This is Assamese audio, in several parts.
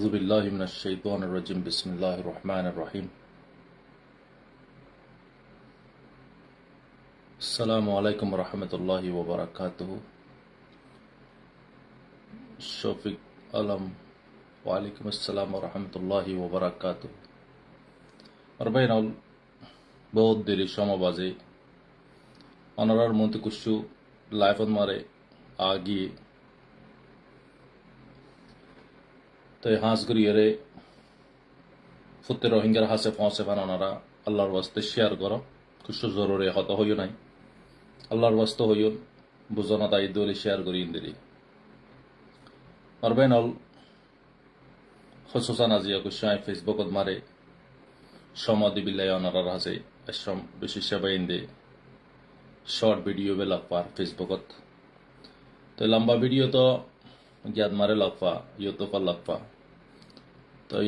أعوذ بالله من الشيطان الرجيم بسم الله الرحمن الرحيم السلام عليكم ورحمة الله وبركاته शफीक आलम वालेकुम अस्सलाम व रहमतुल्लाहि व बरकातुहू और बैनाल बहुत देरी समय बाजे अनरार मंत्री कुछ लाइफ मारे आगे तो हास करिए फुते रोहिंग्यार हासे फंसे फानारा अल्लाहर वास्ते शेयर करो कुछ जरूरी हत हो नहीं अल्लाहर वास्ते हो बुझना ताई दोले शेयर करी इंदिरी और बैनाल खसुसान आजिया कुछ फेसबुक मारे समाधि बिल्लाय अनारार हासे एसम विशेष इंदे शॉर्ट वीडियो बे लगपा फेसबुक तो लंबा वीडियो तो ज्ञात मारे लगपा यूट्यूब पर लगपा तो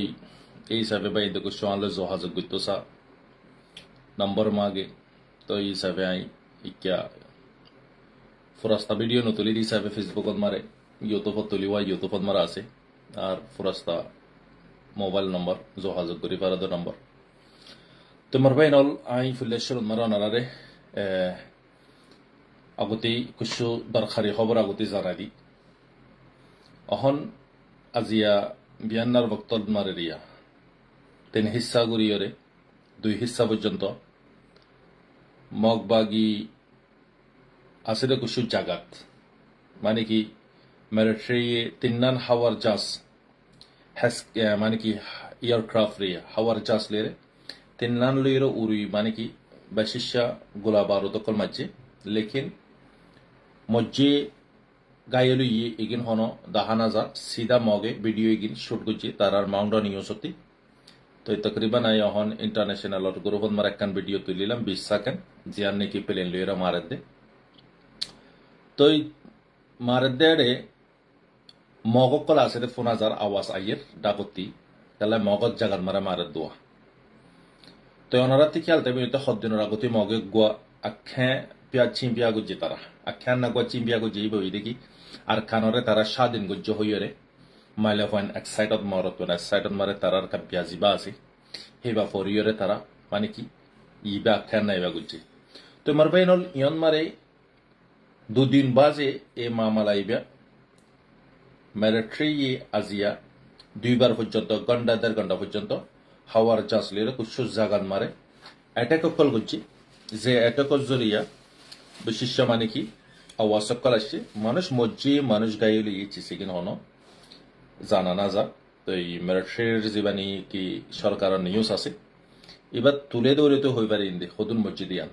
हिसाब से बाई कुछ जहाज गुतो सा नंबर मागे तो हिसाब से क्या फुरास्ता वीडियो नुतुली हिसाब से फेसबुक मारे यूट्यूब तुलिवा यूट्यूब मारा आसे और फुरास्ता मोबाइल नंबर जहाज गुरी पारा दो नंबर तो मर भाई नल आई फुलेश्वर मारा नारे आगुती कुछ दरकारी खबर आगुती जाना दी अहन आजिया बियान्नार वक्त मारे रिया तीन हिस्सा गुरियरे दुई हिस्सा पर्यंत मगबागी आसे कुछ जगत माने कि मिलिट्री तीन हावर जास माने कि एयरक्राफ्ट रे हावर जास ले तीन लेर उड़ी माने कि बैशिष्या गोला बारूद कल मज्जे लेकिन मज्जे गायलु ये इगिन होनो दहाना जा सीधा मगे वीडियो इगिन शूट गुज्जे तारार माउंडन यूसती तो तकरीबन आया हन इंटरनेशनल और ग्रुप मार एक वीडियो तुलिलाम 20 सेकंड जियान ने की प्लेन लेरा मारे दे तो मारे दे मगो कल आसे फोन हजार आवाज आयर डाकती कल मगत जगत मारे दुआ तो अनाराती ख्याल तब तो हद्दिन आगती मगे गुआ आखे पिया चिंपिया गुज्जे तारा आख्यान ना गुआ चिंपिया गुज्जे बही देखी और खानरे तारा स्वाधीन गुज्जो होयरे माइले हन एक्साइटेड मारत एक्साइटेड मारे तारार का ब्याजिबा आसे हेबा फरियरे तारा माने कि इबा आख्यान ना इबा गुज्जे तो मरबाइनल इयन मारे दो दिन बाजे ए मामला इबा मिलिट्री ये आजिया दुई बार पर्यंत घंटा देड़ घंटा पर्यंत हावार जास ले कुछ जागान मारे अटैक कल गुज्जे जे अटैक जरिया विशिष्य माने कि आवाज सकल आसे मानुष मज्जे मानुष गायले ये चिसिगिन होनो जाना ना जा तो मिलिट्री जीवानी कि सरकार निউজ আছে এবার তুলে দৌড়ে তো হইবার ইন্দে হদুন মসজিদিয়ান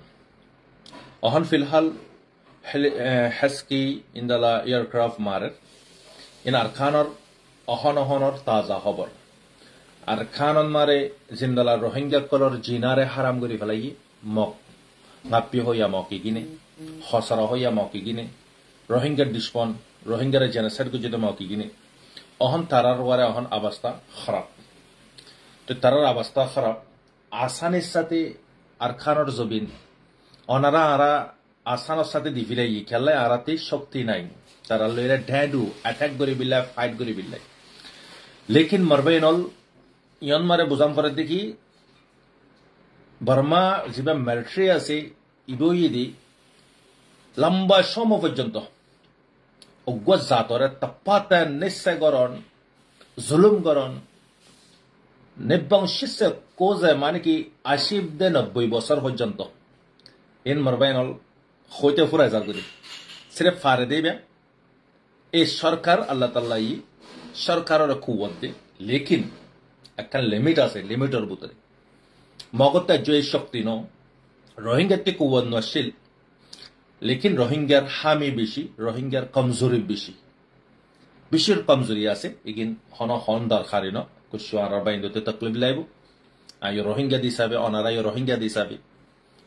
অহন ফিলহাল হেসকি ইন্দালা এয়ারক্রাফট মারে ইন আরখানর অহনর তাজা খবর আরখানন মারে জিন্দালা রোহিঙ্গা কলর জিনারে হারাম করি ফেলাই মক গাপ্পি হইয়া মকি গিনে খসরা হইয়া মকি গিনে রোহিঙ্গার ডিসপন রোহিঙ্গার জেনোসাইড को যেটা মকি গিনে অহন তারার ওয়ারে অহন অবস্থা খারাপ তো তারার অবস্থা খারাপ আসানের সাথে আরখানর জবিন অনারা আরা আসানের সাথে দিফিলাই খেলে আরাতে শক্তি নাই তারা লইরা ঢ্যাডু অ্যাটাক করি বিল্লাহ ফাইট করি বিল্লাহ লেকিন মারবাইনল ইয়ন মারে বুঝাম করে দেখি বর্মা যেবা মিলিটারি আছে ইবইদি লম্বা সময় পর্যন্ত অজ্ঞ জাতরে তপাতে নিশ্চয় গরণ জুলুম গরণ নিবংশিসে কোজে মানে কি 80 দে 90 বছর পর্যন্ত ইন মারবাইনল হইতে ফুরাই যার করি সিরে ফারে দেবে এই সরকার আল্লাহ তাআলা ই সরকারের কুওয়াত দে লেকিন একটা লিমিট আছে লিমিটের ভিতরে মগতে জয় শক্তি ন রোহিঙ্গাতে কুওয়াত নশিল लेकिन रोहिंग्यार हामी बेशी रोहिंग्यार कमजोरी बेशी बेशिर कमजोरी आसे इगिन हन हन दरकारी न कुछ आरार बाइंदोते तकलीफ लाइबो आयो रोहिंग्या दिसाबे अनारा यो रोहिंग्या दिसाबे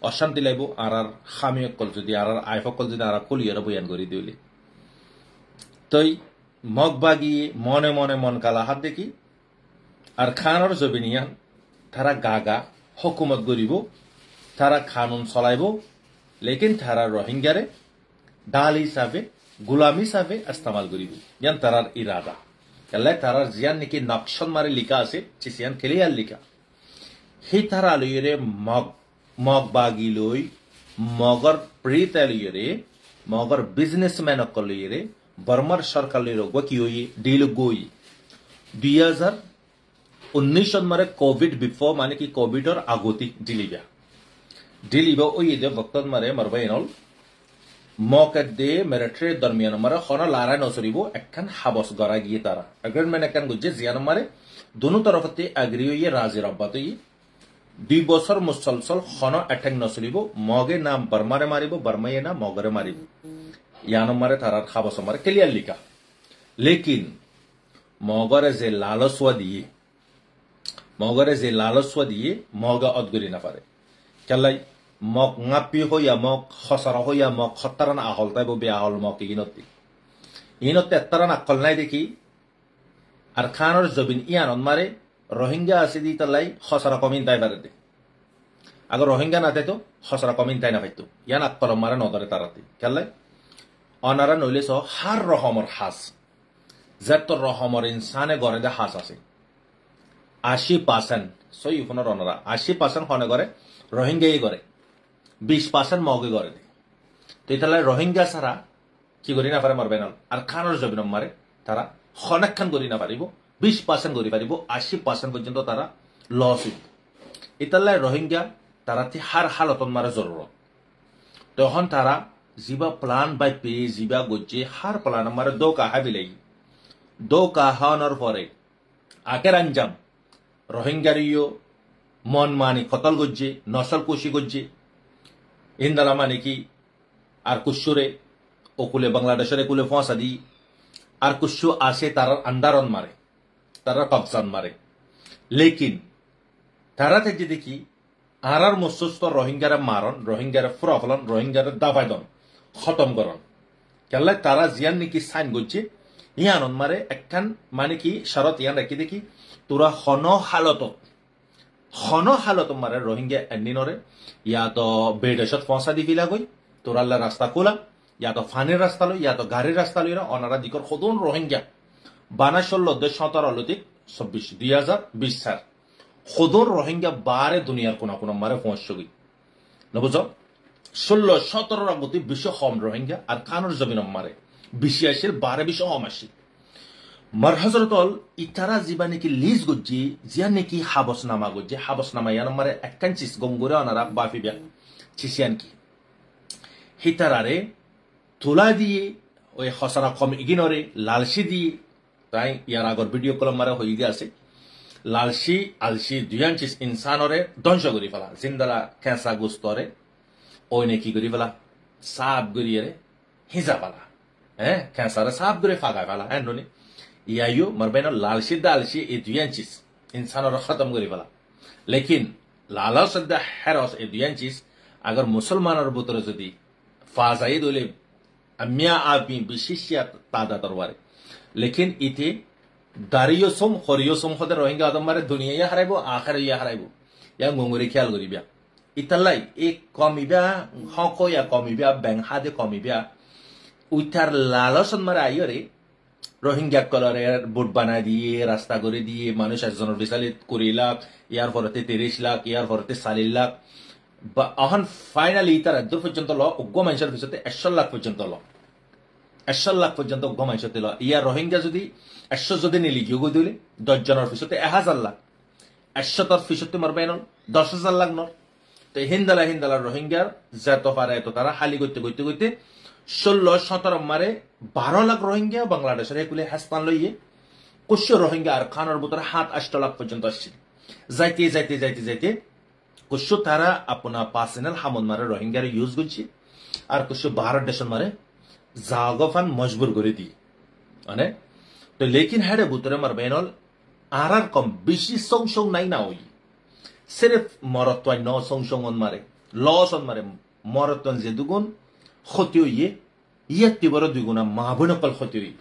अशांति लाइबो आरार हामी कल जदि आरार आइफा कल जदि आरार कुलियर बयान करि दिले तै मगबागी मने मने मन काला हात देखि आर खानर जबिनियान तारा गागा हुकुमत गरिबो तारा कानून चलाइबो लेकिन थारा रोहिंग्यारे डाल हिसाबे गुलाम हिसाबे इस्तेमाल करिबो यान तारार इरादा কেলে তারার জিয়ান নাকি নকশন মারে লিখা আছে চিসিয়ান ক্লিয়ার লিখা সেই তারা লইরে মগ বাগি লই মগর প্রিতা লইরে মগর বিজনেসম্যান লইরে বর্মার সরকার লইরে কি হই ডিল গই 2019 মারে কোভিড বিফোর মানে কি কোভিডর আগতি ডিলিবা ওই দে বক্তন মারে মারবাইনল মকে দে মিলিটারি দরমিয়ান মারে খনা লারা নসরিব একখান হাবস গরা গিয়ে তারা এগ্রিমেন্ট একখান গুজে জিয়ান মারে দোনো তরফতে এগ্রি হইয়ে রাজি রব্বাতই 2 বছর মুসলসল খনা অ্যাটাক নসরিব মগে নাম বর্মারে মারিব বর্মায়ে না মগরে মারিব ইয়ান মারে তারার হাবস মারে ক্লিয়ার লিখা লেকিন মগরে যে লালসওয়া দিয়ে মগা অদগুরি না পারে কেলাই মক ngapi হইয়া মক খসরা হইয়া মক খতারান আহল তাইব বে আহল মক ইনতে তারান আকল নাই দেখি আর খানর জবিন ইয়ান মারে রোহিঙ্গা আছে দি তালাই খসরা কমিন তাই পারে দে আগর রোহিঙ্গা না তাই তো খসরা কমিন তাই না পাইতো ইয়ান আকল মারে নদরে তারাতে কেলাই অনারা নইলে সহ হার রহমর হাস যত রহমর ইনসানে গরে দে হাস আছে 80% সই ফোনের অনারা 80% হনে করে রোহিঙ্গাই করে 20% মগে করে দে তো তাহলে রোহিঙ্গা ছাড়া কি করি না পারে মারবে না আর খানোর জবিন মারে তারা খনেকখান করি না পারিব 20% করি পারিব 80% পর্যন্ত তারা লস হইব ইতালে রোহিঙ্গা তারা হার হালতন মারে জরুরত তখন তারা জিবা প্লান বাই পে জিবা গজ্জে হার প্লান মারে দোকা হাবিলাই দোকা হানোর পরে আকের আঞ্জাম রোহিঙ্গারিও মন মানি কতল গজ্জে নসল কুশি গজ্জে ইন্দালা মানে কি আর কুশুরে ওকুলে বাংলাদেশের কুলে ফসা দি আর কুশু আসে তার আন্দারন মারে তারা কবজান মারে লেকিন তারা থেকে দেখি আর মস্ত রোহিঙ্গারা মারন রোহিঙ্গারা ফুরাফলন রোহিঙ্গারা দাবাইদন খতম করন কেলা তারা জিয়ান নাকি সাইন গজ্জে ইয়ানন মারে একখান মানে কি শরত ইয়ান রাখি দেখি তোরা হন হালত মারে রোহিঙ্গা এন্ডিনরে ইয়া তো বেডেশত পৌঁছা দি ফিলা গই তোরাল্লা রাস্তা খোলা ইয়া তো ফানির রাস্তা লই ইয়া তো গাড়ির রাস্তা লইরা অনারা দিকর খদন রোহিঙ্গা 2016-17 সাল খদন রোহিঙ্গা বারে দুনিয়ার কোনা কোনা মারে পৌঁছছে গই নবুঝ 16-17 আগতি বিশ্ব কম রোহিঙ্গা আর কানোর জমিন মারে বেশি আসিল বারে বিশ্ব কম আসিল মার হজরতল ইতারা জিবা নাকি লিজ গজ্জি জিয়া নাকি হাবসনামা গজ্জি হাবসনামা ইয়ান মারে একখান চিস গঙ্গুরে অনারা বাফি বিয়া চিসিয়ান কি হিতারারে তোলা দিয়ে ওই খসরা কম ইগিনরে লালসি দিয়ে তাই ইয়ার আগর ভিডিও কলম মারা হয়ে গিয়ে আছে লালসি আলসি দুয়ান চিস ইনসানরে ধ্বংস করি ফেলা জিন্দালা ক্যাঁসা গুস্তরে ওই নাকি করি ফেলা সাপ গড়িয়ে হিজা ফেলা হ্যাঁ ক্যাঁসারে সাপ গড়ে ফাঁকা ফেলা হ্যাঁ নি ইয়াইও মারবেন লালসি দালসি এই দুয়ান চিস ইনসানরে খতম করি ফেলা লেকিন লালস হেরস এই দুয়ান চিস আগর মুসলমানের ভিতরে যদি ফাজাই দলে আমিয়া আপনি বিশিষ্য তাদা তরবারে লেকিন ইতে দারিয়সম খরিয়সম হতে রোহিঙ্গা আদম মারে দুনিয়া ইয়া হারাইব আখারে ইয়া হারাইব ইয়া গঙ্গুরি খেয়াল করিবা ইতালাই এক কমিবা হক ইয়া কমিবা বেংহাদে কমিবা উইটার লালসন মারে আইরে রোহিঙ্গা কলরে বুট বানাই দিয়ে রাস্তা করে দিয়ে মানুষ একজনের বিশালিত 20 লাখ ইয়ার পরতে 30 লাখ ইয়ার পরতে 40 লাখ অহন ফাইনালি তার দূর পর্যন্ত ল উগ্র মানুষের পিছতে 100 লাখ পর্যন্ত ল 100 লাখ পর্যন্ত উগ্র মানুষতে ল ইয়ার রোহিঙ্গা যদি 100 যদি নিলি গিয়ে দিলে 10 জনের পিছতে 1000 লাখ 100 তর পিছতে মারবে ন 10,000 লাখ ন তো হিন্দালা রোহিঙ্গার যত পারে এত তারা হালি করতে 16-17 মারে 12 লাখ রোহিঙ্গা বাংলাদেশের একুলে হাসপান লইয়ে কুশ রোহিঙ্গা আর খানের ভিতরে 7-8 লাখ পর্যন্ত আসছিল যাইতে কুশ তারা আপনার পার্সোনাল হামন মারে রোহিঙ্গার ইউজ করছে আর কুশ ভারত দেশ মারে জাগফান মজবুর করে দিয়ে মানে তো লেকিন হেডে ভিতরে মার বেনল আর কম বেশি সংসং নাই না ওই সির্ফ মরত্বাই ন সংসং মারে লসন মারে মরত্বন যে দুগুণ ক্ষতি হইয়ে ইয়াতি বড় দুগুণা মাহবুনকল ক্ষতি হই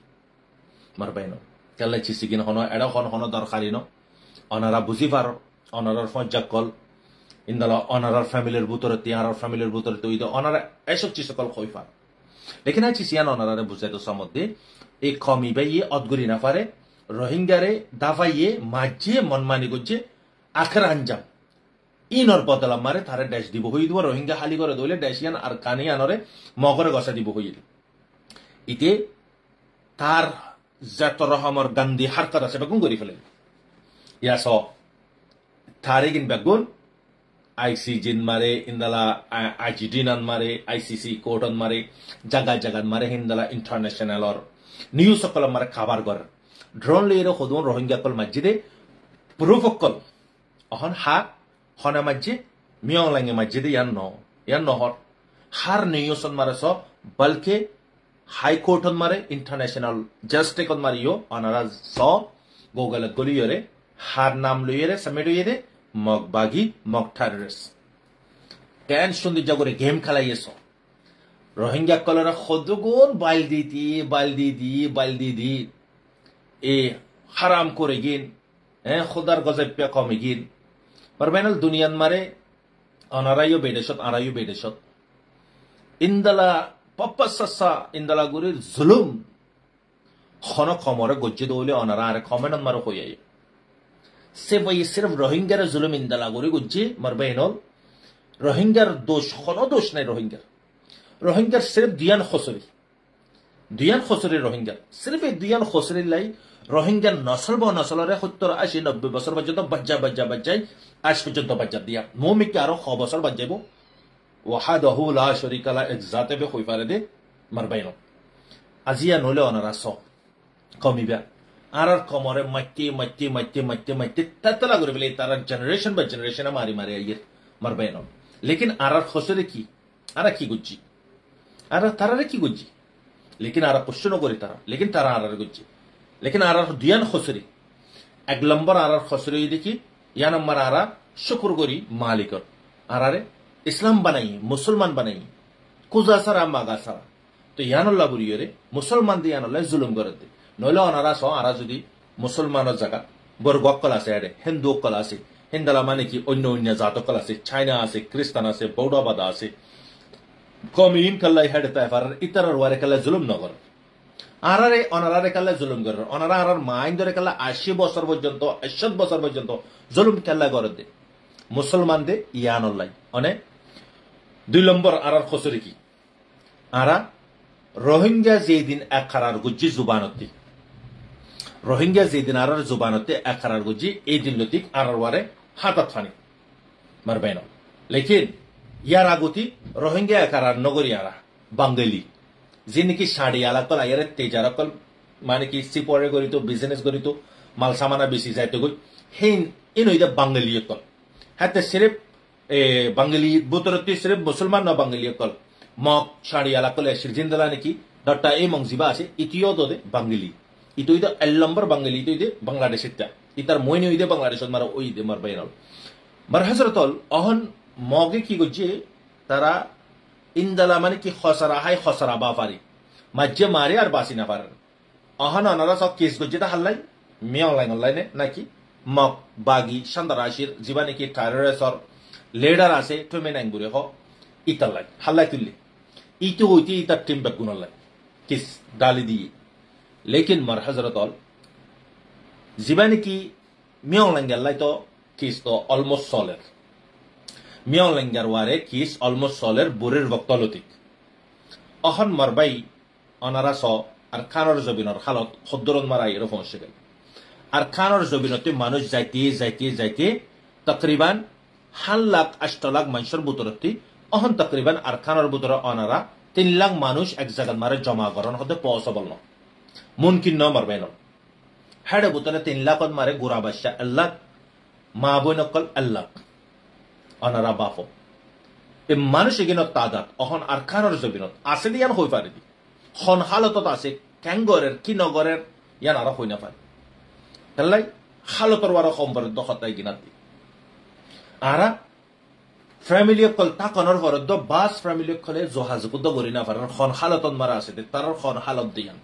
মার বেন কেলা চিসিগিন হন এড়া হন দরকারি ন অনারা বুঝি পার অনারার ফজ্জা কল ইন্দালা অনারার ফ্যামিলির ভিতরে তিয়ারার ফ্যামিলির ভিতরে তো অনারা এসব চিজ সকল খইফা লেকিন আছি সিয়ান অনারারে বুঝাই তো সম্বন্ধে এই কমি বা ইয়ে অদগুরি না পারে রোহিঙ্গারে দাফাইয়ে মাঝে মনমানি করছে আখের আঞ্জাম ইনর বদলা মারে তারে দেশ দিব হই দিব রোহিঙ্গা হালি করে দইলে দেশিয়ান আর কানিয়ানরে মগরে গসা দিব হই ইতে তার যত রহমর গান্ধী হারকাত আছে বেগুন করি ফেলে ইয়াস তারে কিন বেগুন আইসিজিন মারে ইন্দালা আইজিডিনান মারে আইসিসি কোর্টন মারে জাগা জাগান মারে হিন্দালা ইন্টারন্যাশনালর নিউজ সকল মারে খাবার ঘর ড্রোন লইরে খদুন রোহিঙ্গা কল মসজিদে প্রুফ কল অহন হা হনা মসজিদ মিয়ং লাঙ্গে মসজিদে ইয়ান নহর হার নিউজন মারে স বলকে হাই কোর্টন মারে ইন্টারন্যাশনাল জাস্টিকন মারিও অনারা স গোগলত গলিয়রে হার নাম লইরে সমেটইরে মগ বাগি মগ টেররিস্ট কেন সুন্দর জগরে গেম খেলাইয়েছ রোহিঙ্গা কলরা খদগুন বাইল দি এ হারাম করে গিন খোদার গজব পে কমে গিন পারবেনাল দুনিয়ান মারে অনারাইও বেদেশত আরাইও বেদেশত ইন্দালা পপ্পাসা ইন্দালা গুরির জুলুম খন খমরে গজ্জে দৌলে অনারা আরে খমেনন মারো হইয়াই সে ভাই সির্ফ রোহিঙ্গার জুলুম ইন্দালা গুরি গজ্জে মারবেনল রোহিঙ্গার দোষ কোনো দোষ নাই রোহিঙ্গার সির্ফ দুয়ান খসরি রোহিঙ্গার সির্ফ এই দুয়ান খসরি লাই রোহিঙ্গার নসল বা নসলরে 70-80-90 বছর পর্যন্ত বাচ্চাই আজ পর্যন্ত বাচ্চা দিয়া মৌমিকে আরো 6 বছর বাচ্চাইব ওয়াহাদাহু লা শারীকা লা এক জাতে বে কইফারে দে মারবাইন আজিয়া নলে অনারা স কমিবা আর কমরে মাইতে তাতলা করে বলে তারা জেনারেশন বাই জেনারেশন মারি আইয়ে মারবাইন লেকিন আর খসরে কি আর কি গুজি আর তারারে কি গুজি লেকিন আর প্রশ্ন করি তারা লেকিন তারা আর গুজি লেকিন আর দুয়ান খসরি এক নম্বর আর খসরি দেখি ইয়া নম্বর আর শুকর করি মালিকর আরে ইসলাম বানাই মুসলমান বানাই কুজা সারা মাগা সারা তো ইয়ানুল্লাহ বুড়িয়রে মুসলমান দিয়ে ইয়ানুল্লাহ জুলুম করে দে নইলে অনারা স আরা যদি মুসলমানের জায়গা বড় গক্কল আছে আরে হিন্দু অক্কল আছে হিন্দালা মানে কি অন্য জাতকল আছে চাইনা আছে খ্রিস্টান আছে বৌডাবাদা আছে কমিন কাল্লাই হেডে তাইফার ইতারার ওয়ারে কাল্লা জুলুম নগর আরারে অনারারে কাল্লা জুলুম করে অনারা আরার মাইন ধরে কাল্লা 80 বছর পর্যন্ত 80 বছর পর্যন্ত জুলুম কাল্লা করে দে মুসলমান দে ইয়ানুল্লাহ অনে 2 নম্বর আরার খসরি কি আরা রোহিঙ্গা যেদিন একখারার গুজি জুবানতি রোহিঙ্গা যেদিন আরার জুবানতে একখারার গুজি এই দিন লতিক আরার ওয়ারে হাতাত ফানি মারবাইন লেকিন ইয়ার আগতি রোহিঙ্গা একখারার নগরী আরা বাঙ্গালি যে নাকি শাড়ি আলাকল আয়ারে তেজারকল মানে কি সিপরে গরিত বিজনেস গরিত মাল সামানা বেশি যাইতে গই হেন ইনইদা বাঙ্গালি কল হাতে সিরেফ বাঙালি বুতরতি সিরেফ মুসলমান না বাঙালি কল মক শাড়ি আলাকল সিরজিন্দলা নাকি দট্টা এই মংজিবা আছে ইতিও দে বাঙালি ইতুইদা এল নম্বর বাঙালি ইতুইদে বাংলাদেশের তা ইতার মইনি হইদে বাংলাদেশত মারা ওই দে মার বাইনাল মার হযরতল অহন মগে কি গজে তারা ইন্দালা মানে কি খসরা বা পারি মাঝে মারে আর বাসি না পারেন অহন অনারা সব কেস গজে তা হাল্লাই মেয় অনলাইনে নাকি মক বাগি সান্দারাশির জীবা নাকি টেররিস্টর লিডার আছে তুমি নাইগুরে হ ইতালাই হাল্লাই তুললি ইতো হইতে ইতার টিম বেগুনলাই কিস ডালি দিয়ে লেকিন মার হযরতল জীবা নাকি মেয় অনলাইন তো কিস তো অলমোস্ট সলের মিয়ং লেঙ্গার ওয়ারে কিস অলমোস্ট সলের বুরের বক্তলতিক অহন মারবাই অনারা স আর খানর জবিনর হালত খদ্দরন মারাই এরকম হচ্ছে গেল আর খানর জবিনতে মানুষ যাইতে তকরিবান 1,08,000 লাখ মানুষের বুতরতি অহন তকরিবান আর খানর বুতর অনারা 3 লাখ মানুষ এক জায়গায় মারে জমা করন হতে পসিবল ন মুমকিন ন মারবাই ন হেডে বুতরে 3 লাখ মারে গোরা বাদশা আল্লাহ মা বইনকল আল্লাহ অনারা বাফো এ মানুষ এগিন তাদাত অহন আর খানর জবিনত আছে দিয়ান হই পারে দি খন হালতত আছে ক্যাঙ্গরের কি নগরের ইয়ান আর হই না পারে তাহলে হালতর ওয়ার সম্পর্ক দখতাই গিনাত দি আরা ফ্যামিলি কল তাকনর ফরদ বাস ফ্যামিলি কলে জহাজকুদ গরি না পারে খন হালতন মারা আছে তার খন হালত দিয়ান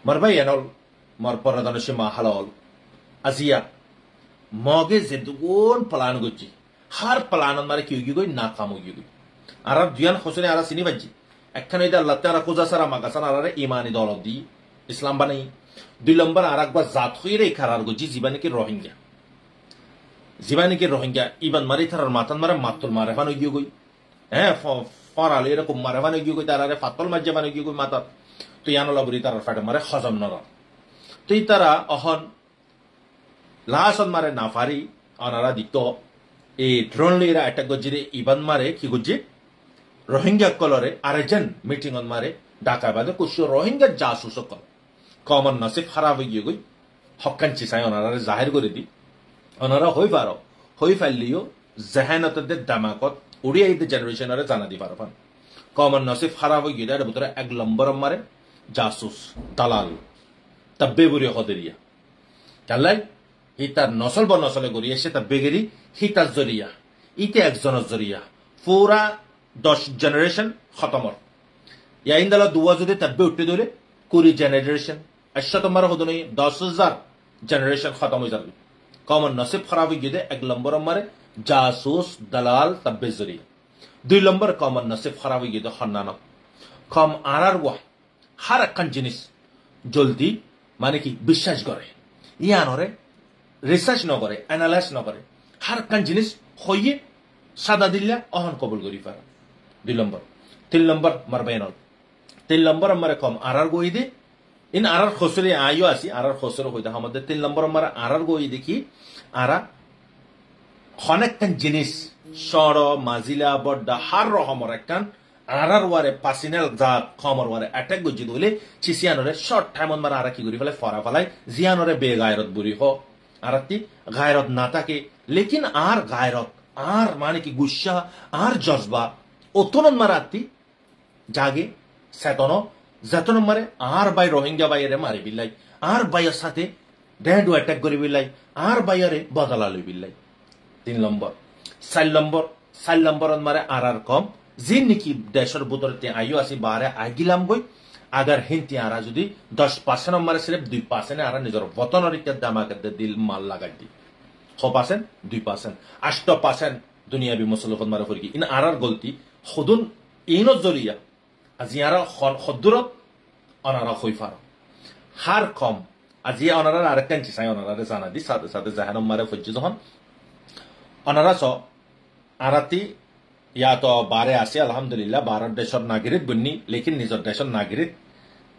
মারবাই এনল মার পরাদন সে মা হালাল আজিয়া মগে যেদুন প্লান গজি হার প্লান মারে কি গই না কাম গই আর দুয়ান হোসেনে আর সিনি বাজি একখানে ইদা আল্লাহ তাআলা কোজা সারা মাগাসান আরে ইমানি দলত দি ইসলাম বানাই 2 নম্বর আর একবার জাত হইরে খারার গজি জীবানিকে রোহিঙ্গা ইবান মারি থারার মাতান মারে মাতুল মারে ফানো গিয়ে গই হ্যাঁ ফরালে এরকম মারে ফানো গিয়ে গই তারারে ফাতল মাঝে ফানো গিয়ে গই মাতার তো ইয়ানলা বুড়ি তারার ফাটে মারে হজম নরা তুই তারা অহন লাসন মারে না ফারি অনারা দিত এই ড্রোন লইরা একটা গজিরে ইবান মারে কি গজি রোহিঙ্গা কলরে আরেকজন মিটিং অন মারে ঢাকা বাদে কুশু রোহিঙ্গা জাসুস কল কমন নসিব খারাপ হয়ে গই হকান চিসাই অনারা জাহির করে দি অনারা হই ফাইলিও জাহানততে দামাকত উড়িয়া ঈদ জেনারেশনরে জানা দি পারবান কমন নসিব খারাপ হয়ে গিয়ে ভিতরে 1 নম্বর মারে জাসুস দালাল তাব্বে বুড়ি হদেরিয়া চালাই হিতার নসল বনসলে গড়িয়ে সে তা বেগেরি হিতার জরিয়া ইতে একজনের জরিয়া পুরা 10 জেনারেশন খতমর ইয়াইন্দালা দুয়া যদি তাব্বে উঠতে ধরে 20 জেনারেশন 100 তোমার হদনে 10,000 জেনারেশন খতম হয়ে যাবে কমন নসিব খারাপ হয়ে গিয়ে 1 নম্বর মারে জাসুস দালাল তাব্বে জরিয়া 2 নম্বর কমন নসিব খারাপ হয়ে গিয়ে হন্নান কম আর ওয়া হার একখান জিনিস জলদি মানে কি বিশ্বাস করে ইয়ানরে রিসার্চ নকরে অ্যানালাইজ নকরে হার একখান জিনিস হইয়ে সাদা দিল্লা অহন কবুল করি পারা 2 নম্বর 3 নম্বর মারবাইনল 3 নম্বর আমারে কম আর গই দে ইন আর খসরে আইও আসি আর খসরে হইতা আমাদের 3 নম্বর আমারে আর গই দেখি আরা অনেকখান জিনিস সর মাজিলা বড্ডা হার রহমর একখান আর ওয়ারে পার্সোনাল জাত খমর ওয়ারে অ্যাটাক গজি দলে চিসিয়ানরে শর্ট টাইমন মারা আর কি করি ফেলে ফরা ফেলাই জিয়ানরে বে গায়রত বুড়ি হ আরতি গায়রত না থাকে লেকিন আর গায়রত আর মানে কি গুসা আর জজবা অতনন মারাতি জাগে সেতন যেতন মারে আর বাই রোহিঙ্গা বাইরে মারি বিল্লাই আর বাইয়ের সাথে ড্যান্ড অ্যাটাক করি বিল্লাই আর বাইরে বদলা লই বিল্লাই 3 নম্বর 4 নম্বর মারে আর কম জিন নাকি দেশের ভিতরে আইও আসি বারে আগিলাম গই আগার হিন্তি আরা যদি 10% মারে সির্ফ 2% আরা নিজের বতনের দামাকে দিল মাল লাগাই দি 6% 2% 8% দুনিয়াবি মুসলমান মারে ফরকি ইন আরার গলতি খুদুন ইন জরিয়া আজি আরা খদ্দুরত অনারা হইফার হার কম আজি অনারা আরেকখান চিসাই অনারা জানা দি সাথে সাথে জাহানম মারে ফজ্জি যখন অনারা স আরাতি ইয়া তো বারে আছে আলহামদুলিল্লাহ বারার দেশের নাগরিক বন্নি লেকিন নিজের দেশের নাগরিক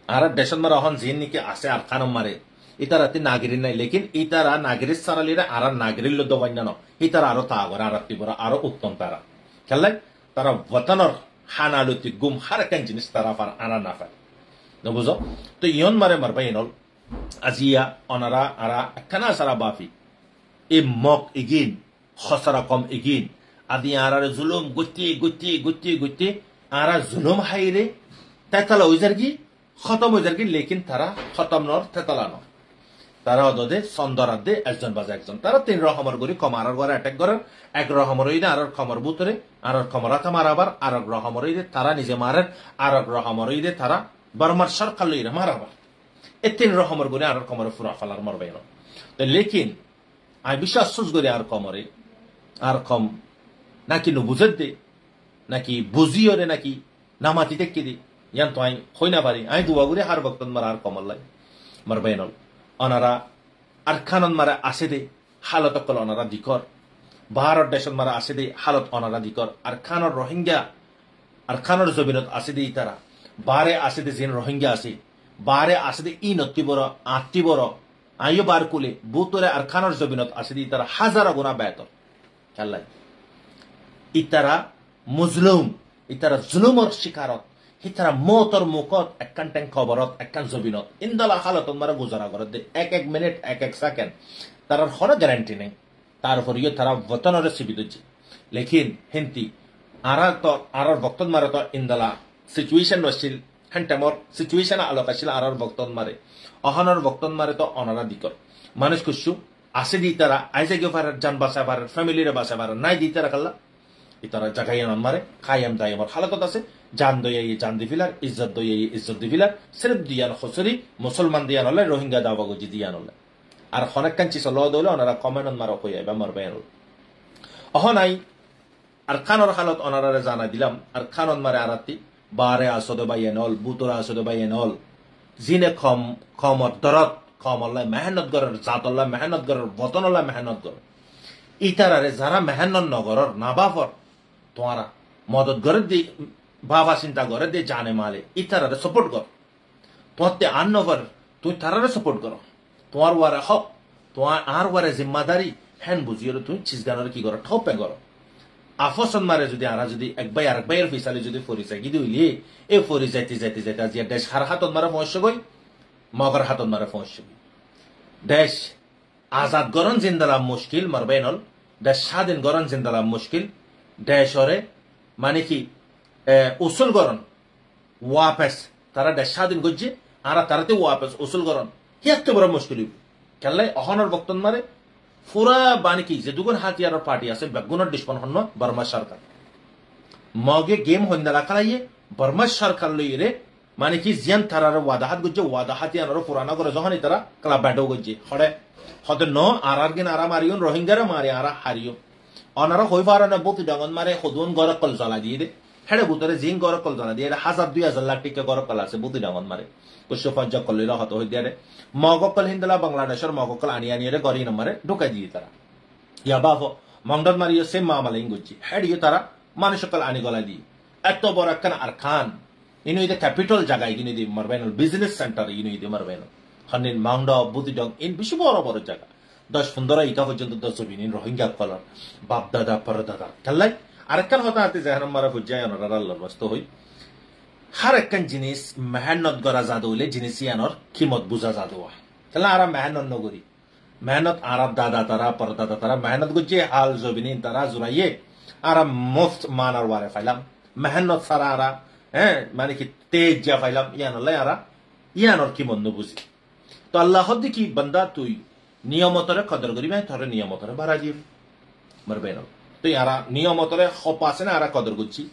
আর দেশের মারে অহন জিন নিকে আছে আর খানম মারে ইতারাতি নাগরিক নাই লেকিন ইতারা নাগরিক সারালিরা আর নাগরিক লো দবাইনা ন ইতারা আরো তাগর আর তিবরা আরো উত্তম তারা খেলাই তারা ওয়াতানর হানালতি গুম হারকান জিনিস তারা পার আনা না পায় বুঝো তো ইয়ন মারে মারবাইনল আজিয়া অনারা আরা একখানা সারা বাফি এ মক এগিন খসরা কম এগিন আদি আর জুলুম গুতি আর জুলুম হাইরে তেতালা ওইজারগি খতম ওইজারগি লেকিন তারা খতম নর তেতালা নর তারা অদে সন্দরাদে একজন বাজে একজন তারা 3 রকমের গরি কমার ঘরে অ্যাটাক করার 1 রকমের হইলে আর খমর বুতরে আর খমরাতা মারাবার আর রকমের হইলে তারা নিজে মারের আর রকমের হইলে তারা বর্মার সরকার লইরা মারাবার এই 3 রকমের গরি আর খমরে ফুরা ফালার মরবে না তো লেকিন আই বিশ্বাস সুজ গরি আর কমরে আর কম নাকি বুঝত দে নাকি বুঝিও রে নাকি নামাতি দেখি দি ইয়ান তো আই হই না পারি আই দুয়া গুরে হার বক্তন মার আর কমল লাই মারবাইনল অনারা আর খানন মারা আসে দে হালত কল অনারা দিকর ভারত দেশন মারা আসে দে হালত অনারা দিকর আর খানর রোহিঙ্গা আর খানর জমিনত আসে দে তারা বারে আসে দে জিন রোহিঙ্গা আসে বারে আসে দে ই নতি বড় আত্তি বড় আইও বার কুলে বুতরে আর খানর জমিনত আসে দে তারা হাজার গুণা বেতর খেলাই ইতারা মুজলুম ইতারা জুলুমর শিকারত ইতারা মতর মুকত একখান ট্যাং খবরত একখান জবিনত ইন্দালা হালত মারা গুজারা করত দে 1 মিনিট 1 সেকেন্ড তার হর গ্যারান্টি নেই তারপর ইয়ে তারা বতনরে সিবি দিচ্ছে লেকিন হিন্তি আর বক্তন মারে তো ইন্দালা সিচুয়েশন রছিল হ্যান্টামর সিচুয়েশন আলোকাছিল আর বক্তন মারে অহনর বক্তন মারে তো অনারা দিকর মানুষ কুসু আসে দি তারা আইসে গিয়ে পারে জান বাসা পারে ফ্যামিলিরে বাসা পারে নাই দি তারা কাল্লা ইতারা জাগাই মারে খাইয়াম দাইয়ামর হালাতত আছে জান দইয়াই জান দিফিলার ইজ্জত দইয়াই ইজ্জত দিফিলার সির্ফ দিয়ান খসরি মুসলমান দিয়ান হলে রোহিঙ্গা দাওয়া গজি দিয়ান হলে আর খনেক কাঞ্চি সল দলে ওনারা কমেন্ট মারা কইয়া বা মারবাইন অহনাই আর খানর হালত ওনারা জানা দিলাম আর খানন মারে আরাতি বারে আসদ বাইয়েনল বুতরা আসদ বাইয়েনল জিনে খমর দরদ খমল্লাহ মেহনত গরের জাতল্লাহ মেহনত গরের বতনল্লাহ মেহনত গর ইতারারে যারা মেহনত নগরর না বাফর তোমারা মদত গরে দি বাবা চিন্তা করে দে জানে মালে ইতারারে সাপোর্ট কর তোমাতে আন নগর তুই তারারে সাপোর্ট করো তোমার ওয়ারে হক তোমার আর ওয়ারে জিম্মাদারি হ্যান বুঝিয়ে তুই চিজগানোর কি করো ঠপে করো আফসন মারে যদি আরা যদি এক ভাই আর ভাইয়ের ফিসালে যদি ফরিসাই কি দিলি এ ফরি যাইতে যাইতে যাইতে আজি দেশ হার হাতত মারা পৌঁছ গই মগর হাতত মারা পৌঁছ গই দেশ আজাদ গরন জিন্দালাম মুশকিল মারবেনল দেশ স্বাধীন গরন জিন্দালাম মুশকিল দেশরে মানে কি উসুল গরন ওয়াপেস তারা দেশ স্বাধীন করছে আরা তারাতে ওয়াপেস উসুল গরন কি একটা বড় মুশকিল কেলাই অহনর বক্তন মারে পুরা বানি কি যে দুগুণ হাতিয়ার পার্টি আছে বেগুনের ডিসপন হন বর্মা সরকার মগে গেম হইন্দালা খালাইয়ে বর্মা সরকার লইরে মানে কি জিয়ান তারার ওয়াদাহাত গুজে ওয়াদা হাতিয়ার পুরানা করে যখন তারা ক্লাব ব্যাটো গুজে হড়ে হতে ন আর গিন আরা মারিয়ন রোহিঙ্গারা মারি আরা হারিও অনারা হই পারে না বতি ডাঙন মারে হদুন গড় কল জ্বলা দিয়ে দে হেড়ে বুতরে জিং গড় কল জ্বলা দিয়ে 1000-2000 লাখ টাকা গড় কল আছে বতি ডাঙন মারে কুশো ফজ্জা কলিরা হত হই দিয়ে মগকল হিন্দলা বাংলাদেশের মগকল আনি আনিয়ে গড়ি নম্বরে ঢুকাই দিয়ে তারা ইয়া বাফ মংডন মারিও সেম মামালাই গুজি হেড়িয়ে তারা মানুষকল আনি গলা দিয়ে এত বড় একখান আর খান ইনু ইদে ক্যাপিটাল জায়গায় কিনে দিয়ে মারবেন বিজনেস সেন্টার ইনু ইদে মারবেন হনিন মাউন্ড বুদিডং ইন বেশি বড় বড় জায়গা 10-15 ইটা পর্যন্ত 10 বিনিন রোহিঙ্গা কলার বাপ দাদা পরদাদা কাল্লাই আরেকখান হতা হাতে জাহান মারা ফুজায় অনার আল্লাহর বাস্ত হই হার একখান জিনিস মেহনত করা জাদু হইলে জিনিস ইয়ানোর কিমত বুঝা জাদু হয় তাহলে আরা মেহনত নগরী মেহনত আরব দাদা তারা পরদাদা তারা মেহনত গুজে হাল জবিনিন তারা জুড়াইয়ে আরা মুফত মানার ওয়ারে ফাইলাম মেহনত সারা আরা হ্যাঁ মানে কি তেজ যা ফাইলাম ইয়ানল্লাই আরা ইয়ানোর কিমত নবুঝি তো আল্লাহ কি বন্দা তুই নিয়মতরে কদর করিবে ধরে নিয়মতরে বাড়া দিব মারবে না তুই আরা নিয়মতরে খপ আছে না আরা কদর করছি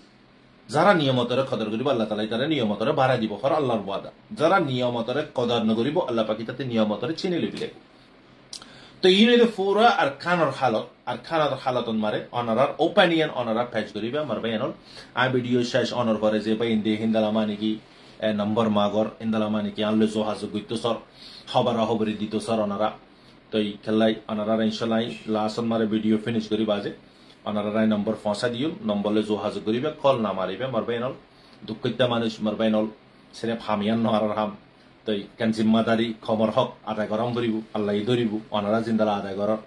যারা নিয়মতরে কদর করিব আল্লাহ তাআলা তারা নিয়মতরে বাড়া দিব হর আল্লাহর ওয়াদা যারা নিয়মতরে কদর ন করিব আল্লাহ পাক তাতে নিয়মতরে চিনে লইবে তো ইনে পুরা আর খানার হালতন মারে অনারার ওপিনিয়ন অনারা পেজ করিবে মারবে এনল আ ভিডিও শেষ অনর করে যে ভাই ইন্দে হিন্দালা মানে কি নম্বর মাগর ইন্দালা মানে কি আনলে যোগাযোগ করতে সর খবর খবরি দিত সর অনারা তো এই খেলাই অনারা ইনশাল্লাহ লাস্ট মারে ভিডিও ফিনিশ করি বাজে অনারা নম্বর ফসা দিও নম্বরে যোগাযোগ করিবে কল না মারিবে মারবে এনল দুঃখিত মানুষ মারবে এনল সেনে ফামিয়ান নহার হাম তো কেন জিম্মাদারি খবর হক আদায় করাম ধরিব আল্লাহ ধরিব অনারা জিন্দালা আদায় করার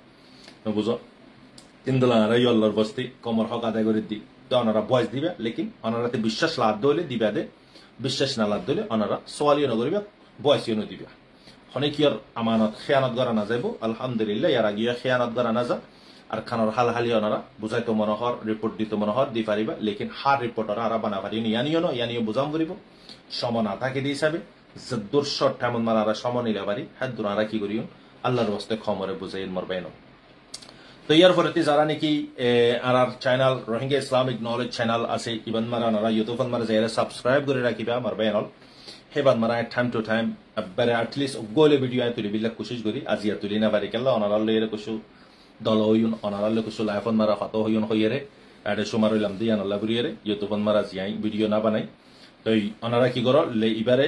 বুঝো ইন্দালা আনারাই আল্লাহর বস্তি কমর হক আদায় করে দি তো অনারা বয়স দিবে লেকিন অনারাতে বিশ্বাস লাভ দলে দিবে দে বিশ্বাস না লাভ দলে অনারা সোয়ালিও নগরিবে বয়সিও নদিবে হনেকিয়র আমানত খেয়ানত করা না যাইব আলহামদুলিল্লাহ ইয়ার আগিয়া খেয়ানত করা না যা আর খানোর হাল হালি ওনারা বুঝাইতো মনোহর রিপোর্ট দিত মনোহর দি পারিবা লেকিন হার রিপোর্ট ওরা বানা পারি ইয়ানিও ইয়ানিও বুঝাম করিব সম না থাকে দি হিসাবে যদ্দুর শর্ট টাইমত মারা সম নিলে পারি হাত দুনারা কি করিও আল্লাহর বস্তে খমরে বুঝাই মরবেন তো ইয়ার পরে যারা নাকি আর channel Rohingya Islamic knowledge channel আছে ইবান মারা ওনারা ইউটিউব মারা যাইরা সাবস্ক্রাইব করে রাখিবা মরবেন হেবান মারা টাইম টু টাইম বেড়ে আটলিস্ট গোলে ভিডিও আয় তুলি বিল্লা কোশিশ করি আজিয়া তুলি না পারি কেলা অনারাল্লে এর কুশু দল হইন অনারাল্লে কুশু লাইফন মারা ফাতো হইন হইরে এডে সুমার হইলাম দিয়ে আনাল্লা বুড়িয়ে ইউটিউবন মারা জিয়াই ভিডিও না বানাই তো অনারা কি করো ইবারে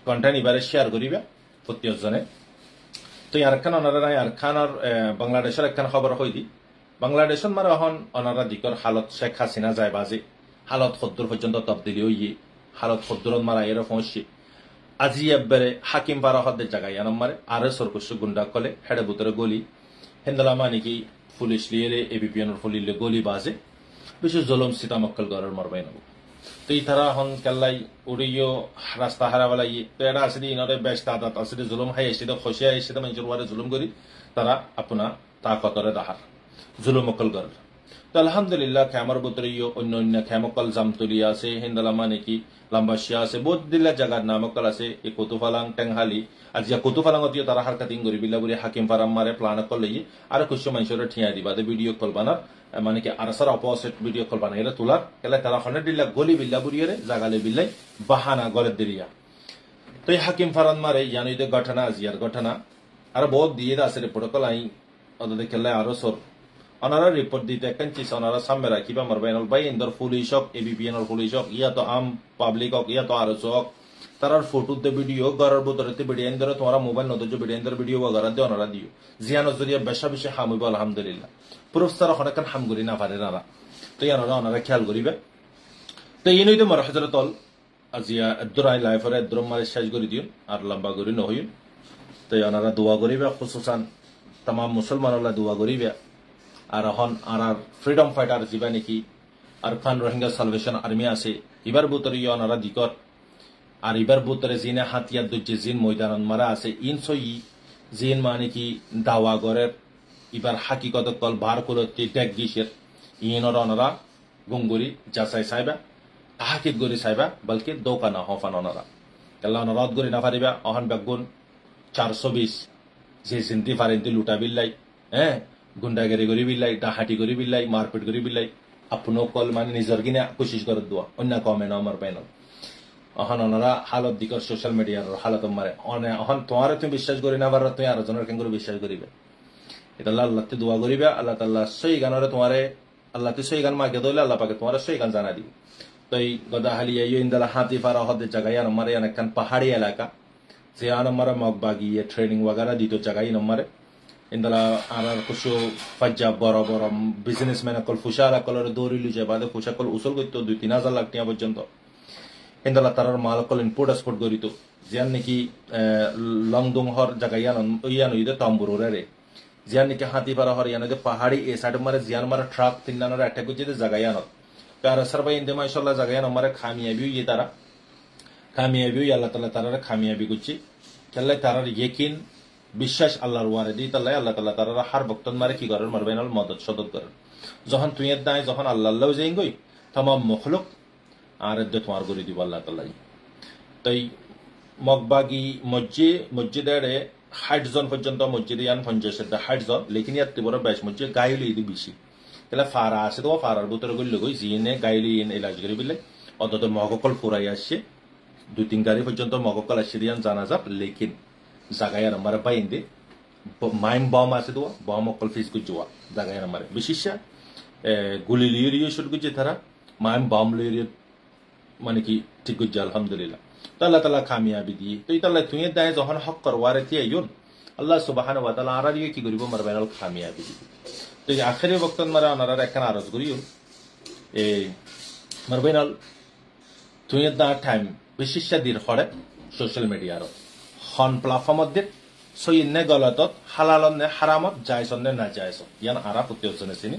কন্টেন্ট ইবারে শেয়ার করিবা প্রত্যেকজনে তো আরেকখান অনারা আরেকখানের বাংলাদেশের একখান খবর হই দি বাংলাদেশন মারা হন অনারা দিকর হালত শেখ হাসিনা যায় বাজে হালত সত্তর পর্যন্ত তবদিলি হইয়ে হালত সত্তরত মারা এর পৌঁছি আজি একবারে হাকিম পারা হদের জায়গায় আনাম মারে আরে সরকুশ গুন্ডা কলে হেডে বুতরে গলি হেন্দালা মানে কি পুলিশ লিয়ে এবিপিএনের ফুলিলে গলি বাজে বেশি জলম সীতামক্কল গড়ের মরবাই নব তো এই তারা হন কেল্লাই উড়িও রাস্তা হারাবেলা তো এটা আসলে ইনরে বেশ তাদাত আসলে জুলুম হাই এসে তো খসিয়া এসে তো মানুষের ওয়ারে জুলুম করি তারা আপনা তা কতরে দাহার জুলুমকল গড়ের তো আলহামদুলিল্লাহ খেমার বুতরে অন্য অন্য খেমকল জামতুলিয়া আছে হিন্দালা মানে কি লাম্বাসিয়া আছে বহুত দিল্লা জায়গার নামকল আছে এই কুতুফালাং টেংহালি আর যা কুতুফালাঙতিও তারা হারকাতিং করি বিল্লা বুড়ি হাকিম ফারাম মারে প্লান করলে আর কিছু মানুষের ঠিয়া দিবা ভিডিও কল বানার মানে কি আর সার অপোজিট ভিডিও কল বানাই তোলার কেলে তারা হনে দিল্লা গলি বিল্লা বুড়িয়ে জাগালে বিল্লাই বাহানা গলের দিলিয়া তো এই হাকিম ফারান মারে ইয়ানুইতে ঘটনা আজিয়ার ঘটনা আর বহুত দিয়ে আছে প্রোটোকল আই ওদের খেলে আরো সর অনারা রিপোর্ট দিতে একখান চিজ অনারা সামনে রাখিবা মারবাইনল ভাই ইন্দর পুলিশ হোক এবিপিএন পুলিশ হোক ইয়া তো আম পাবলিক হোক ইয়া তো আরো হোক তারার ফটোতে ভিডিও গড়ার বোতরেতে ভিডিও এন ধরে তোমার মোবাইল নদর ভিডিও এন ধরে ভিডিও গড়া দিয়ে অনারা দিও জিয়ানো জরিয়া বেশা বেশি হামিব আলহামদুলিল্লাহ পুরুষ তারা অনেকক্ষণ হাম করি না পারে নারা তো ইয়ানোরা অনারা খেয়াল করিবে তো এই নইতে মার হজরতল আজিয়া এদ্দুরাই লাইফের এদ্দুরম মারে শেষ করে দিও আর লম্বা করি নহইন তো ওনারা দোয়া করিবে খুসুসান তাম মুসলমান দোয়া করিবে আর হন আর ফ্রিডম ফাইটার যা নাকি আরফান রোহিঙ্গা সালভেশন আর্মি আছে এবার বুতরে ওনারা দিকর আর এবার বুতরে জিনে হাতিয়ার দুজে জিন ময়দান মারা আছে ইনসই জিন মানে কি দাওয়া গরের এবার হাকিকত কল বার করতে ট্যাগ গিসের ইনর ওনারা গুঙ্গুরি যাচাই সাইবা হাকিত গরি সাইবা বলকে দোকানা হফান ওনারা কেলা ওনারা গরি না পারিবা অহন বেগুন 420 যে চিন্তি ফারেন্তি লুটা বিল্লাই হ্যাঁ গুন্ডাগিরি করি বিল্লাই ডাহাটি করি বিল্লাই মারপিট করি বিল্লাই আপনো কল মানে নিজের কিনে কোশিশ করে দোয়া অন্য কমে না আমার পাইন অহন ওনারা হালত দিকর সোশ্যাল মিডিয়ার হালত মারে অহন তোমার তুমি বিশ্বাস করি না পার তুমি আর জনের কেন বিশ্বাস করিবে এটা আল্লাহ দোয়া করিবে আল্লাহ তাল্লাহ সই গানরে তোমারে আল্লাহ সই গান মাকে দইলে আল্লাহ পাকে তোমার সই গান জানা দিব তো এই গদা হালিয়া ইন্দালা হাতি ফারা হদের জায়গায় আমার অনেকখান পাহাড়ি এলাকা যে আনামারা মগবাগি ট্রেনিং ওয়াগারা দিত জায়গায় নম্বরে ইন্দালা আর কিছু ফাজ্জা বড় বড় বিজনেসম্যান কল ফুসারা কলর দৌড়ি লুজে বাদে ফুসা কল উসল করতো 2-3 হাজার লাখ টাকা পর্যন্ত ইন্দালা তারার মাল কল ইম্পোর্ট এক্সপোর্ট করিত যেন নাকি লংদং হর জায়গায় ইয়ানো ইদে তম্বুরে রে যেন নাকি হাতি পাড়া হর ইয়ানো পাহাড়ি এ সাইড মারে জিয়ান মারা ট্রাক তিননানোর একটা করছে জায়গায় আনত আর সারবাই ইন্দে মাইশাল্লাহ জায়গায় আমারে খামিয়াবি ইয়ে তারা কামিয়াবি আল্লাহ তালা তারা কামিয়াবি করছি তাহলে তারার ইয়েকিন বিশ্বাস আল্লাহর ওয়ারে দিই তাহলে আল্লাহ তালা তারা হার বক্তন মারে কি করেন মারবেন মদত সদত করেন যখন তুই দায় যখন আল্লাহ আল্লাহ যাই গই তামাম মখলুক আর তোমার করে দিব আল্লাহ তালাই তাই মগবাগি মসজিদের 60 জন পর্যন্ত মসজিদে ইয়ান 50 60 জন লেকিন ইয়ার বড় 22 মসজিদ গাইলি ইদি বেশি তাহলে ফারা আছে তো ফারার ভিতরে গইলে গই জিনে গাইলি ইন এলাজ করে বিলে অন্তত মগকল ফুরাই আসছে 2-3 গাড়ি পর্যন্ত মগকল আসিরিয়ান জানা যাব লেকিন জায়গায় আমার বাইন্দে মাইম বম আছে তো বম অকল ফিস গুজোয়া জায়গায় আমার বিশেষ গুলি লিয়ে শুট গুজে তারা মাইম বম লিয়ে মানে কি ঠিক গুজে আলহামদুলিল্লাহ তো আল্লাহ তালা কামিয়াবি দিয়ে তো তাহলে তুই দায় যখন হক করওয়ারে আইন আল্লাহ সুবহানাহু ওয়া তাআলা আর কি করিব মারবেনাল কামিয়াবি দিবে তো এই আখেরি বক্তন মারা ওনারা একখান আরজ করিও এই মারবেনাল তুই দা টাইম বিশেষ দিন হরে সোশ্যাল মিডিয়ার হন প্ল্যাটফর্মত দিন সইনে গলতত হালালত নে হারামত জায়সন নে না জায়স ইয়ান আরা প্রত্যেকজনে চিনি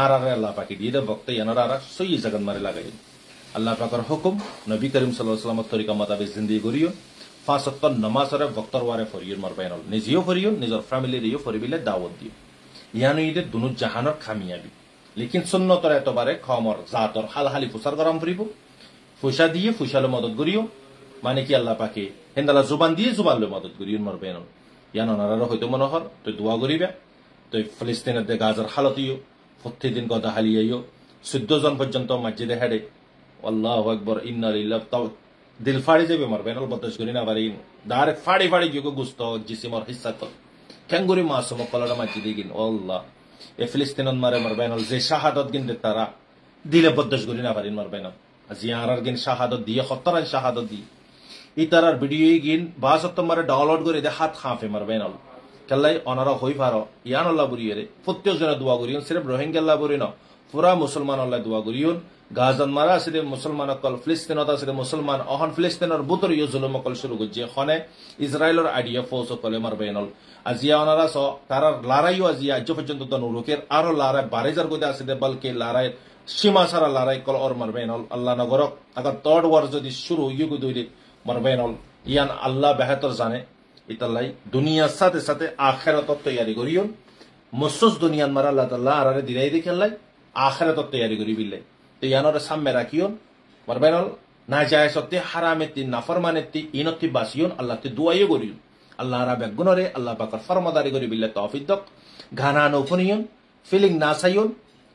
আর আল্লাহ পাকি দিয়ে বক্ত ইয়ানোর আর সই জাগান মারে লাগাই আল্লাহ পাকের হুকুম নবী করিম সাল্লাল্লাহু আলাইহি ওয়াসাল্লামের তরিকা মোতাবেক জিন্দেগি করিও 5 ওয়াক্ত নামাজরে বক্তর ওয়ারে ফরিয়ন মারবাইনল নিজেও ফরিয়ন নিজের ফ্যামিলিরও ফরিবিলে দাওয়াত দিও ইয়ানো ইদে দুনু জাহানের কামিয়াবি লেকিন সুন্নতর এতবারে খমর জাতর হালহালি ফুসার গরম ফরিব ফুসা দিয়ে ফুসালো মদত করিও মানে কি আল্লাহ পাকে হেন্দালা জুবান দিয়ে জুবানলে মদত করিও মারবাইনল ইয়ান ওনারা হয়তো মনোহর তো দোয়া করিবে তো ফিলিস্তিনের দে গাজার হালতিও প্রত্যেকদিন গদা হালিয়াইও 14 জন পর্যন্ত মসজিদে হেডে আল্লাহু আকবার ইন্না লিল্লাহি তাও দিল ফাড়ি যাবে মারবাইনল বদশ করি না পারি ডাইরেক্ট ফাড়ি ফাড়ি যোগ গুস্ত জিসিমর হিস্সা কর ক্যাঙ্গুরি মাসুম কলরা মসজিদে গিন আল্লাহ এ ফিলিস্তিনত মারে মারবাইনল যে শাহাদত গিন দে তারা দিলে বদশ করি না পারি মারবাইনল জিয়ারার গিন শাহাদত দিয়ে খতরান শাহাদত দিয়ে ইতারার ভিডিও গিন বাসত মারে ডাউনলোড করে দে হাত খাফে মারবাইনল কেলাই অনারা হই পারো ইয়ান আল্লাহ বুরিয়ে প্রত্যেকজনে দোয়া করিও সির্ফ রোহিঙ্গা আল্লাহ বুরি ন পুরা মুসলমান আল্লাহ দোয়া করিও গাজান মারা আছে মুসলমান অকল ফিলিস্তিনত আছে মুসলমান অহন ফিলিস্তিনের বুতরিও জুলুম অকল শুরু করছে হনে ইসরায়েলের আইডিয়া ফৌজ অকলে মারবাইনল আজিয়া অনারা স তারা লড়াইও আজিয়া আজ পর্যন্ত তনুরুকের আরো লড়াই বারেজার গদে আছে বলকে লড়াই সীমা সারা লড়াই কল ওর মারবাইনল আল্লাহ নগরক আগার থার্ড ওয়ার যদি শুরু ইউগু দইলে মারবাইনল ইয়ান আল্লাহ বেহতর জানে ইতাল্লাই দুনিয়ার সাথে সাথে আখিরাত তৈরি করিও মসুস দুনিয়ান মারা আল্লাহ তাআলা আরারে দিনাই দেখালাই আখিরাত তৈরি করি বিল্লাই তো ইয়ানোর সামনে রাখিও মারবাইনল না যায় সত্যি হারামেতি নাফরমানেতি ইনতি বাসিয়ন আল্লাহ তে দুয়াইও করিও আল্লাহ রা বেগুনরে আল্লাহ পাকের ফরমাদারি করি বিল্লাই তৌফিক দক গানা নফনিয়ন ফিলিং না সাইয়ন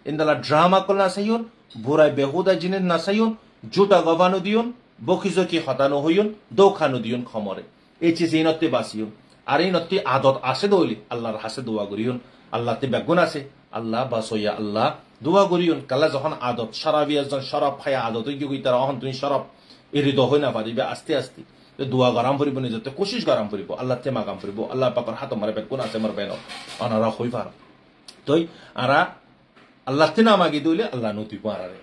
ইনদালা ড্রামা কল না সাইয়ন বুরাই বেহুদা জিনের না সাইয়ন জুটা গবানো দিয়ন বকিজকি হতানো হইয়ন দোখানো দিয়ন খমরে এই চিজ ইনতি বাসিয়ন আর ইনতি আদত আছে দইলি আল্লাহর হাসে দোয়া করিয়ন আল্লাহ তে বেগুন আছে আল্লাহ বাসইয়া আল্লাহ দোয়া করিয়ন কালা যখন আদত শরাবিয়া যখন শরাব খায়া আদত গই তারা অহন তুমি শরাব এই হৃদয় হই না পারিবে আস্তে আস্তে দোয়া গরম করিব নিজতে কোশিশ গরম করিব আল্লাহ তে মাগাম করিব আল্লাহ পাকর হাত মারে বেগুন আছে মার বেন অনারা হই পার তই আরা আল্লাহ তে না মাগি দইলে আল্লাহ নতি পারারে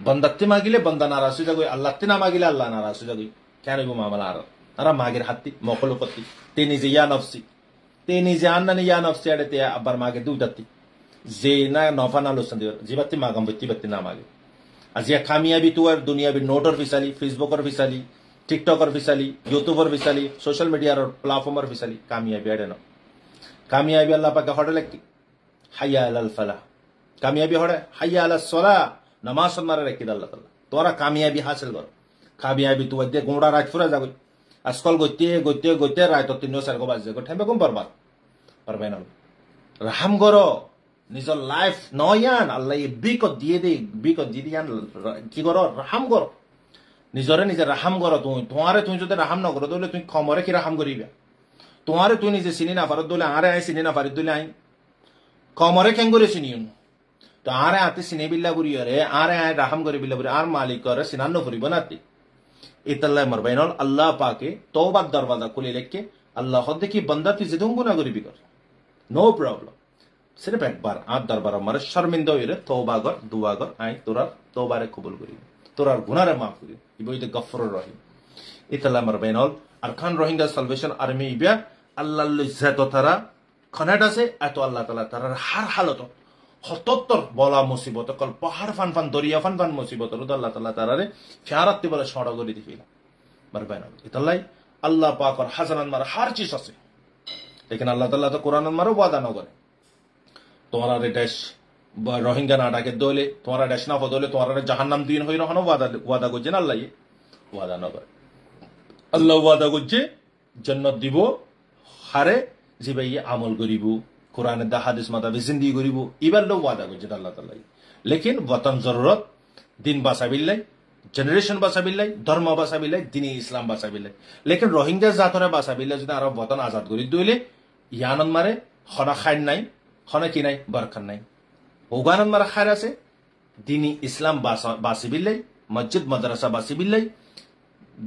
বন্দাতে মাগিলে বন্দা নারাজ হয়ে যাবে আল্লাহ তে না মাগিলে আল্লাহ নারাজ হয়ে যাবে কেন গো মামলা আর মাগের হাতি মখলুকতি তে নিজে ইয়া নফসি তে নিজে আন্নানি ইয়া নফসি আড়ে তে আবার মাগে দুইটাতি যে না নফা না লোসন দিও জিবাতি মাগাম বতি বতি না মাগে আজিয়া কামিয়াবি তোর দুনিয়াবি নোটর ফিসালি ফেসবুকর ফিসালি টিকটকর ফিসালি ইউটিউবর ফিসালি সোশ্যাল মিডিয়ার প্ল্যাটফর্মর ফিসালি কামিয়াবি আড়ে না কামিয়াবি আল্লাহ পাকে হড়ে লাগি হাইয়া আলাল ফালাহ কামিয়াবি হড়ে হাইয়া আলাস সালাহ নামাজ মারে রাখি আল্লাহ তাআলা তোরা কামিয়াবি হাসিল কর কামিয়াবি তুই দে গোড়া রাত ফুরা যাবে আজকাল গইতে রাত 3-4 বাজে ঠেমে কম পারবা পারবে না রাহাম করো নিজের লাইফ নয়ান আল্লাহ বিকত দিয়ে দে বিকত দিয়ে দিয়ান কি করো রাহাম করো নিজরে নিজে রাহাম করো তুই যদি রাহাম না করো তাহলে তুই খমরে কি রাহাম করিবা তোমারে তুই নিজে চিনি না পারো দলে আরে আই চিনি না পারি দলে আই কমরে কেন করে চিনিয়ন তো আরে আতে চিনি বিল্লা বুড়িয়ারে আরে আই রাহাম করে বিল্লা বুড়ি আর মালিক করে চিনান্ন করিব নাতি ইতাল্লাহ মারবাইনল আল্লাহ পাকে তওবার দরওয়াজা খুলে লেখকে আল্লাহ হদে কি বান্দা তুই যেদম গুনাহ করিবি কর নো প্রবলেম सिर्फ एक बार आप दरबार हमारे शर्मिंदा हुए तौबा कर दुआ कर आई तोरा तौबारे कबूल करी तोरा गुनारे माफ करी इबो इते गफर रहिम इतला मरबेनल अरकान रोहिंग्या साल्वेशन आर्मी इबिया अल्लाह इज्जत तारा कनाडा से एतो अल्लाह ताला तारा हर हालत हतत्तर बला मुसीबत कल पहाड़ फान फान दरिया फान फान मुसीबत रुद अल्लाह ताला तारा रे फ्यारत ते बला छड़ा करी दिफिला मरबेनल इतलाई अल्लाह पाक और हसनन मार हर चीज আছে लेकिन अल्लाह ताला तो कुरान मारो वादा न करे तुम्हारा देश रोहिंग्या ना डाके दोले तुम्हारा देश ना फदोले तुम्हारा जहन्नम दिन होई रहनो वादा गजे ना अल्लाह ये वादा न करे अल्लाह वादा गजे जन्नत दिबो हारे जिबे ये अमल करिबो कुरान दा हादिस माता जिंदगी करिबो इबार लो वादा गजे अल्लाह ताला लेकिन वतन जरूरत दिन बासाबिल्लाई जनरेशन बासाबिल्लाई धर्म बासाबिल्लाई दीनी इस्लाम बासाबिल्लाई लेकिन रोहिंग्या जातरे बासाबिल्लाई যদি আরব वतन आजाद করি দইলে ইয়ানন মারে খনা খাইন নাই খনা কি নাই বরকত নাই ওগানন মারা খায়র আছে দিনী ইসলাম বাসিবিল্লাই মসজিদ মাদ্রাসা বাসিবিল্লাই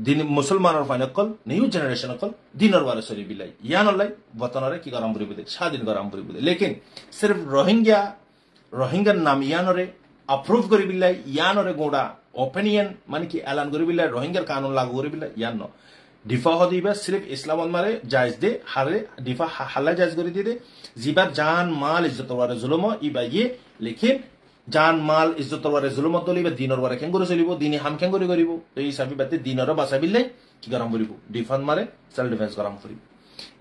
দিন মুসলমানর ফাইনাকল নিউ জেনারেশন কল দিনর ওয়ারে সরিবিল্লাই ইয়ানলাই वतनरे কি গরম বরিবদে স্বাধীন গরম বরিবদে लेकिन सिर्फ रोहिंग्याর নাম ইয়ানরে अप्रूव করিবিল্লাই ইয়ানরে গোড়া ओपिनियन माने कि ऐलान करिबिल्लाई रोहिंग्यार कानून लागू करिबिल्लाई यान डिफा हदिबा सिर्फ इस्लाम मारे जायज दे हारे डिफा हल्ला जायज करि दे जिबार जान माल इज्जत वारे जुलम इबा ये लेकिन जान माल इज्जत वारे जुलम दलिबा दिनर वारे केन करे चलिबो दिनी हाम केन करे करिबो तो এই হিসাবে বাতে দিনর বাসাবিল্লাই কি গরম করিবো ডিফান মারে সেলফ ডিফেন্স গরম করিবো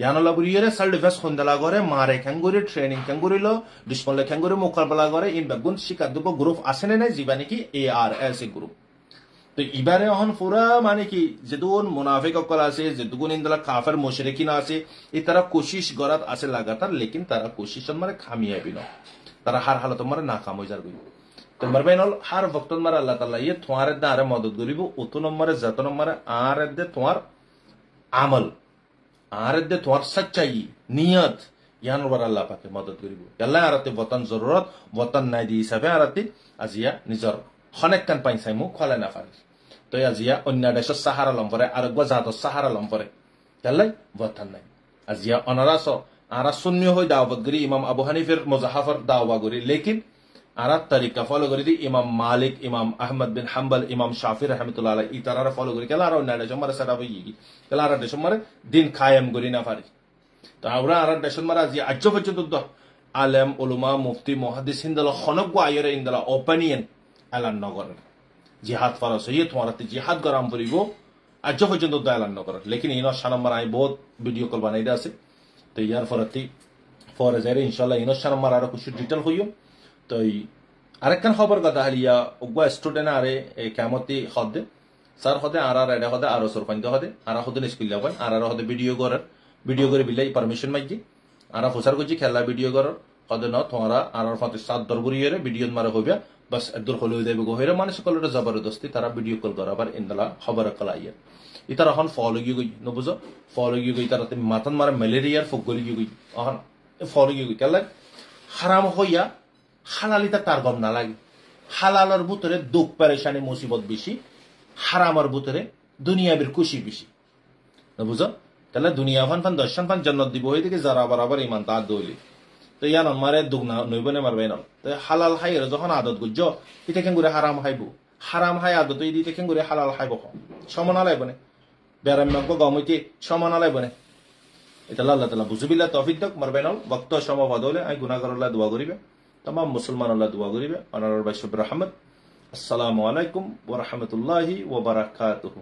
ইয়ানলা বুরিয়েরে সেলফ ডিফেন্স খন্দলা করে মারে কেন করে ট্রেনিং কেন করিলো ডিসপলে কেন করে মোকাবেলা করে ইন বেগুন শিকার দুবো গ্রুপ আছে না জিবা নাকি ARS গ্রুপ তো ইবারে এখন পুরা মানে কি যেদুন মুনাফিক অকল আছে যেদুন ইনদলা কাফের মুশরিকিন আছে এই তারা কোশিশ গরাত আছে লাগাতার लेकिन তারা কোশিশ মারে কামিয়াবি না তারা হার হালত মারে নাকাম হই যাবে তো মারবেনল হার वक्त মারে আল্লাহ তাআলা ये তোমার দ্বারে মদদ করিব অত নম্বরে যত নম্বরে আর দে তোমার আমল আর দে তোমার সচ্চাই নিয়ত ইয়ানোর বার আল্লাহ পাকে মদদ করিব আল্লাহ আরতে वतन জরুরত वतन নাই দি হিসাবে আরতে আজিয়া নিজর অনেক কান পাইছাই মু খলে না পারি তো আজিয়া অন্য দেশের সাহারা লম্পরে আর একবার জাতর সাহারা লম্পরে তাহলে वतन নাই আজিয়া অনারাস আরা সুন্নি হই দাওয়াত করি ইমাম আবু হানিফের মুজাহাফর দাওয়া করি लेकिन আরা তরিকা ফলো করি দি ইমাম মালিক ইমাম আহমদ বিন হাম্বল ইমাম শাফি রাহমাতুল্লাহ আলাইহি ইতারা ফলো করি কেলা আর অন্য দেশের মারে সারা হই কেলা আর দেশের মারে দিন কায়েম করি না পারি তো আমরা আর দেশের মারে আজি আজ পর্যন্ত আলেম উলামা মুফতি মুহাদ্দিসিন দল খনক আয়রে ইনদলা ওপিনিয়ন এলান নগর জিহাদ ফরজ হই তোমারতে জিহাদ গরম করিব আজ পর্যন্ত এলান নগর लेकिन ইনো শানাম্বার আই বহুত ভিডিও কল বানাইদা আছে তো ইয়ার ফরতি ফরজারে ইনশাআল্লাহ ইনো শানাম্বার আর কিছু ডিটেইল হইও তো আরেকখান খবর কথা হালিয়া ওগা স্টুডেন্ট আরে কিয়ামতি হদে স্যার হদে আর এডা হদে আর সরপঞ্চ হদে আর হদে স্কুল যাবেন আর হদে ভিডিও করে বিলাই পারমিশন মাইজি আর ফুসার কজি খেলা ভিডিও কর হদে ন তোমরা আর ফাতে সাত দরবরিয়েরে ভিডিও মারে হইবা বাস এদুর হলো দেব গহিরে মানুষ কলটা জবরদস্তি তারা ভিডিও কল করাবার ইনদলা খবর কলাইয়া ইতারা হন ফলো গই নবুজো ফলো গই তারাতে মাথান মারে ম্যালেরিয়ার ফুগলি গই অহন ফলো গই কেলা হারাম হইয়া হালালিতা তার গম না লাগে হালালের ভিতরে দুঃখ পেরেশানি মুসিবত বেশি হারামের ভিতরে দুনিয়া বির খুশি বেশি না বুঝো তাহলে দুনিয়া ফান দর্শন ফান জান্নাত দিব হই থেকে যারা আবার ইমান তা দইলি তো ইয়ান মারে দুগনা নইবনে মারবে না তো হালাল হাইয়ের যখন আদত গুজ্জ ইতে কেন করে হারাম হাইবো হারাম হাই আদত দিতে কেন করে হালাল হাইব সমান আলাইবনে বেরাম নক গমইতে সমান আলাইবনে এটা আল্লাহ তাআলা বুঝবিল্লাহ তৌফিক দাক মারবে না ওয়াক্ত সমবাদ হলে আই গুনাহগার আল্লাহ দোয়া করিবে तमाम मुसलमान अल्लाह दुआ करिबे अनार भाई शुभ रहमत अस्सलामु अलैकुम व रहमतुल्लाहि व बरकातुहू।